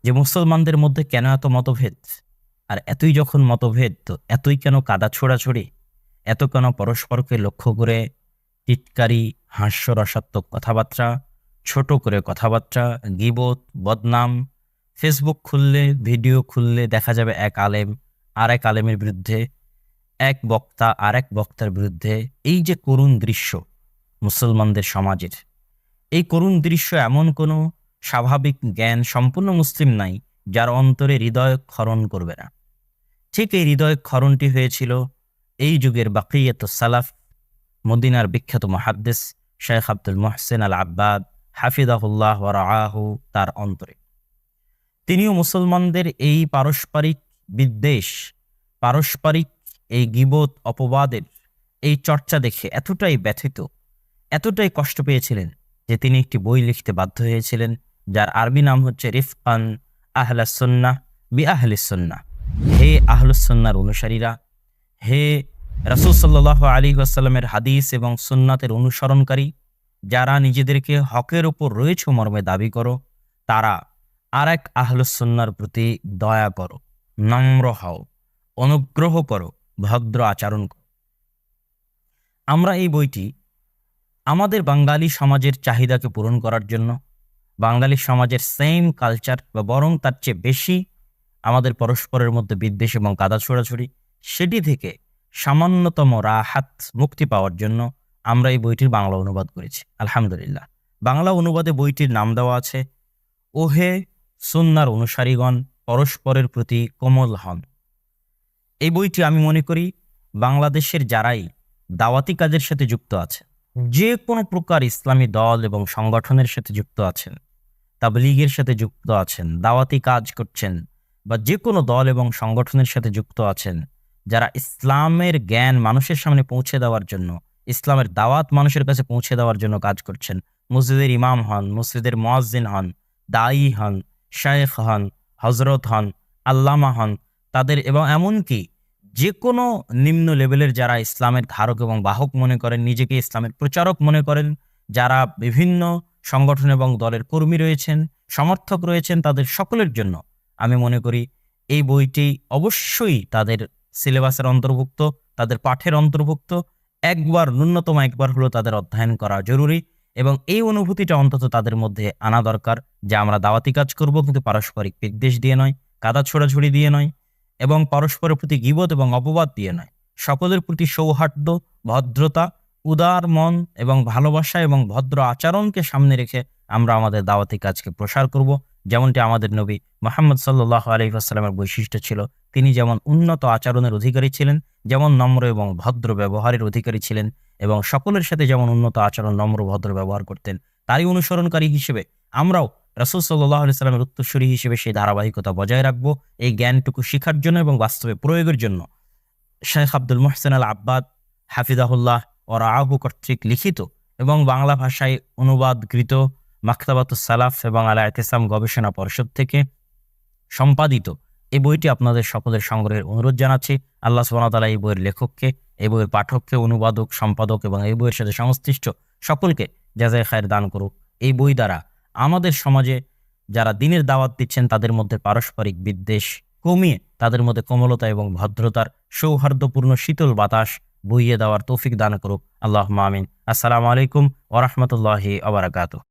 যে মুসলমানদের মধ্যে কেন এত মতভেদ, আর এতই যখন মতভেদ তো এতই কেন কাদা ছোড়াছড়ি, এত কেন পরস্পরকে লক্ষ্য করে টিটকারি, হাস্যরসাত্মক কথাবার্তা, ছোট করে কথাবার্তা, গীবত, বদনাম। ফেসবুক খুললে, ভিডিও খুললে দেখা যাবে এক আলেম আর এক আলেমের বিরুদ্ধে, এক বক্তা আর এক বক্তার বিরুদ্ধে। এই যে করুণ দৃশ্য মুসলমানদের সমাজের, এই করুণ দৃশ্য এমন কোনো স্বাভাবিক জ্ঞান সম্পূর্ণ মুসলিম নাই যার অন্তরে হৃদয় ক্ষরণ করবে না। ঠিক এই হৃদয় ক্ষরণটি হয়েছিল এই যুগের বাকিয়াতুস সালাফ, মদিনার বিখ্যাত মুহাদ্দিস শেখ আব্দুল মুহসিন আল আব্বাদ হাফিজাহুল্লাহ ওয়া রাআহু তার অন্তরে। তিনিও মুসলমানদের এই পারস্পরিক বিদ্বেষ, পারস্পরিক এই গীবত অপবাদের এই চর্চা দেখে এতটাই ব্যথিত, এতটাই কষ্ট পেয়েছিলেন যে তিনি একটি বই লিখতে বাধ্য হয়েছিলেন, যার আরবি নাম হচ্ছে রিফকান আহলাস সুন্নাহ বি আহলিস সুন্নাহ। হে আহলুস সুন্নাহর অনুসারীরা, হে রাসূল সাল্লাল্লাহু আলাইহি ওয়াসাল্লামের হাদিস এবং সুন্নাতের অনুসরণকারী, যারা নিজেদেরকে হকের উপর রয়েছে মর্মে দাবি করো, তারা আর এক আহলুস সুন্নাহর প্রতি দয়া করো, নম্র হও, অনুগ্রহ করো, ভদ্র আচরণ করো। আমরা এই বইটি আমাদের বাঙালি সমাজের চাহিদাকে পূরণ করার জন্য, বাঙালি সমাজের সেম কালচার বা বরং তার চেয়ে বেশি আমাদের পরস্পরের মধ্যে বিদ্বেষ এবং কাদা ছোড়াছড়ি, সেটি থেকে সামান্যতম রাহাত মুক্তি পাওয়ার জন্য আমরা এই বইটির বাংলা অনুবাদ করেছি। আলহামদুলিল্লাহ, বাংলা অনুবাদে বইটির নাম দেওয়া আছে ওহে সুন্নাহর অনুসারীগণ, পরস্পরের প্রতি কোমল হন। এই বইটি আমি মনে করি বাংলাদেশের যারাই দাওয়াতি কাজের সাথে যুক্ত আছে, যে কোনো প্রকার ইসলামী দল এবং সংগঠনের সাথে যুক্ত আছেন, তাবলীগের সাথে যুক্ত আছেন, দাওয়াতি কাজ করছেন, বা যে কোনো দল এবং সংগঠনের সাথে যুক্ত আছেন, যারা ইসলামের জ্ঞান মানুষের সামনে পৌঁছে দেওয়ার জন্য, ইসলামের দাওয়াত মানুষের কাছে পৌঁছে দেওয়ার জন্য কাজ করছেন, মসজিদের ইমাম হন, মসজিদের মুয়াজ্জিন হন, দায়ী হন, শায়েখ হন, হজরত হন, আল্লামা হন, তাদের এবং এমনকি যে কোনো নিম্ন লেভেলের যারা ইসলামের ধারক এবং বাহক মনে করেন, নিজেকে ইসলামের প্রচারক মনে করেন, যারা বিভিন্ন সংগঠন এবং দলের কর্মী রয়েছেন, সমর্থক রয়েছেন, তাদের সকলের জন্য আমি মনে করি এই বইটি অবশ্যই তাদের সিলেবাসের অন্তর্ভুক্ত, তাদের পাঠের অন্তর্ভুক্ত। একবার, ন্যূনতম একবার হলো তাদের অধ্যয়ন করা জরুরি, এবং এই অনুভূতিটা অন্তত তাদের মধ্যে আনা দরকার যে আমরা দাওয়াতি কাজ করব, কিন্তু পারস্পরিক বিদ্বেষ দিয়ে নয়, কাদা ছোড়াছুড়ি দিয়ে নয়, এবং পরস্পরের প্রতি গীবত এবং অপবাদ দিয়ে নয়। সকলের প্রতি সৌহার্দ্য, ভদ্রতা, উদার মন এবং ভালোবাসা এবং ভদ্র আচরণকে সামনে রেখে আমরা আমাদের দাওয়াতি কাজকে প্রসার করব। যেমনটি আমাদের নবী মুহাম্মদ সাল্লাল্লাহু আলাইহি ওয়াসাল্লামের বৈশিষ্ট্য ছিল, তিনি যেমন উন্নত আচরণের অধিকারী ছিলেন, যেমন নম্র এবং ভদ্র ব্যবহারের অধিকারী ছিলেন, এবং সকলের সাথে যেমন উন্নত আচরণ, নম্র ভদ্র ব্যবহার করতেন, তারই অনুসরণকারী হিসেবে আমরাও রাসূল সাল্লাল্লাহু আলাইহি ওয়াসাল্লামের উত্তরসূরি হিসেবে সেই ধারাবাহিকতা বজায় রাখবো। এই জ্ঞানটুকু শিখার জন্য এবং বাস্তবে প্রয়োগের জন্য শেখ আব্দুল মুহসিন আল আব্বাদ হাফিজাহুল্লাহ ও রাআহু কর্তৃক লিখিত এবং বাংলা ভাষায় অনুবাদকৃত মাকতাবাতুস সালাফ এবং আল ইতিসাম গবেষণা পরিষদ থেকে সম্পাদিত এই বইটি আপনাদের সকলের সংগ্রহের অনুরোধ জানাচ্ছি। আল্লাহ সুবহানাহু ওয়া তাআলা এই বইয়ের লেখককে, এই বইয়ের পাঠককে, অনুবাদক, সম্পাদক এবং এই বইয়ের সাথে সংশ্লিষ্ট সকলকে জাযায়ে খায়ের দান করুক। এই বই দ্বারা আমাদের সমাজে যারা দ্বীনের দাওয়াত দিচ্ছেন তাদের মধ্যে পারস্পরিক বিদ্বেষ কমিয়ে তাদের মধ্যে কোমলতা এবং ভদ্রতার সৌহার্দ্যপূর্ণ শীতল বাতাস বইয়ে দেওয়ার তৌফিক দান করুক। আল্লাহুম্মা আমিন। আসসালামু আলাইকুম ওয়া রাহমাতুল্লাহি ওয়া বারাকাতুহু।